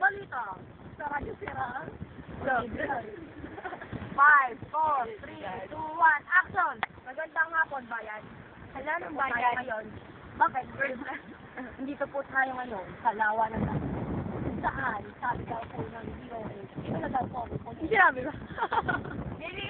Balita. Sara yung sira. 5, 4, 3, 2, 1, action! Magandang hapon, bayan. Hala ng bayan ngayon. Bakit? Hindi po tayo ngayon sa lawa ng saan sabi daw po ng DOH. Ito na daw po. Hindi namin ba? Hindi